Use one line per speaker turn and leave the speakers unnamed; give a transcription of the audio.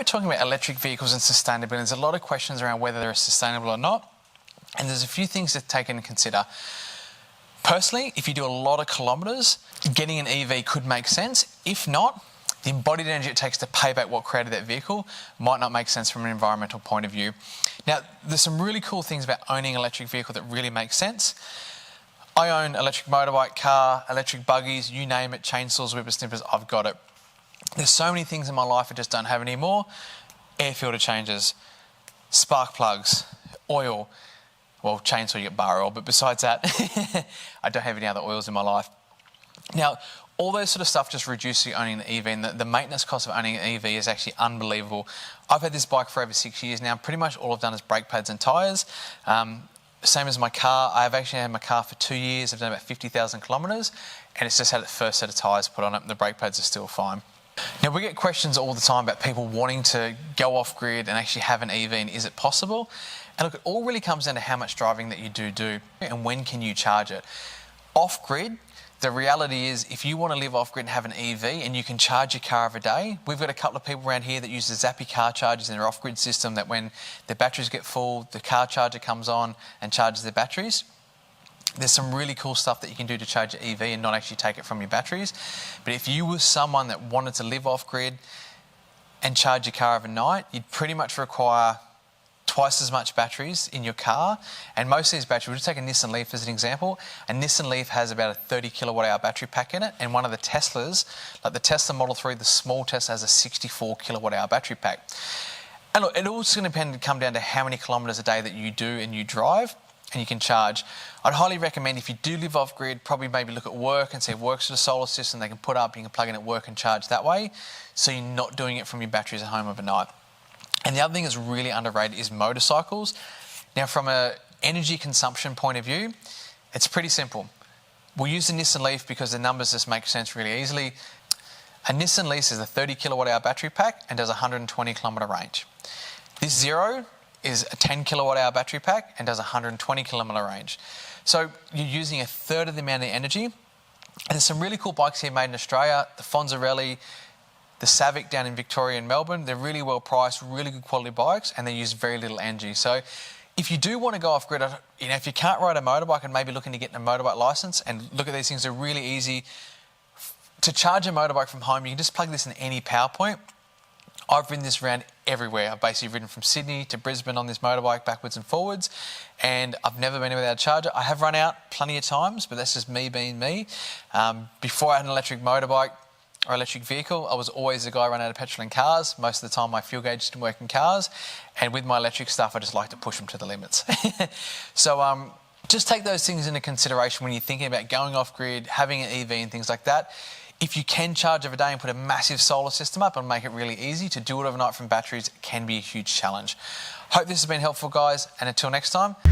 talking about electric vehicles and sustainability, there's a lot of questions around whether they're sustainable or not. And there's a few things to take into consider. Personally, if you do a lot of kilometres, getting an EV could make sense. If not, the embodied energy it takes to pay back what created that vehicle might not make sense from an environmental point of view. Now, there's some really cool things about owning an electric vehicle that really make sense. I own electric motorbike, car, electric buggies, you name it, chainsaws, whippersnippers, I've got it. There's so many things in my life I just don't have anymore. Air filter changes, spark plugs, oil. Well, chainsaw, you get bar oil, but besides that, I don't have any other oils in my life. Now, all those sort of stuff just reduces you owning an EV, and the maintenance cost of owning an EV is actually unbelievable. I've had this bike for over 6 years now. Pretty much all I've done is brake pads and tyres. Same as my car. I've actually had my car for 2 years. I've done about 50,000 kilometres, and it's just had its first set of tyres put on it, and the brake pads are still fine. Now, we get questions all the time about people wanting to go off-grid and actually have an EV, and is it possible? And look, it all really comes down to how much driving that you do and when can you charge it. Off-grid, the reality is if you want to live off-grid and have an EV and you can charge your car every day, we've got a couple of people around here that use the Zappy car chargers in their off-grid system, that when their batteries get full, the car charger comes on and charges their batteries. There's some really cool stuff that you can do to charge your EV and not actually take it from your batteries. But if you were someone that wanted to live off-grid and charge your car overnight, you'd pretty much require twice as much batteries in your car. And most of these batteries, we'll just take a Nissan Leaf as an example. A Nissan Leaf has about a 30 kilowatt hour battery pack in it, and one of the Teslas, like the Tesla Model 3, the small Tesla, has a 64 kilowatt hour battery pack. And look, it all just going to come down to how many kilometres a day that you do and you drive, and you can charge. I'd highly recommend, if you do live off-grid, probably maybe look at work and see if work's got a solar system they can put up, you can plug in at work and charge that way, so you're not doing it from your batteries at home overnight. And the other thing that's really underrated is motorcycles. Now, from an energy consumption point of view, it's pretty simple. We'll use the Nissan Leaf because the numbers just make sense really easily. A Nissan Leaf is a 30 kilowatt hour battery pack and does a 120 kilometre range. This Zero is a 10 kilowatt hour battery pack and does a 120 kilometre range. So you're using a third of the amount of energy. And there's some really cool bikes here made in Australia, the Fonzarelli, the Savic down in Victoria and Melbourne. They're really well priced, really good quality bikes, and they use very little energy. So if you do want to go off grid, if you can't ride a motorbike and maybe looking to get a motorbike license, and look at these things, they're really easy. To charge a motorbike from home, you can just plug this in any power point. I've ridden this around everywhere. I've basically ridden from Sydney to Brisbane on this motorbike backwards and forwards, and I've never been without a charger. I have run out plenty of times, but that's just me being me. Before I had an electric motorbike or electric vehicle, I was always the guy running out of petrol in cars. Most of the time my fuel gauge didn't work in cars, and with my electric stuff I just like to push them to the limits. So just take those things into consideration when you're thinking about going off grid, having an EV and things like that. If you can charge every day and put a massive solar system up and make it really easy, to do it overnight from batteries can be a huge challenge. Hope this has been helpful, guys, and until next time.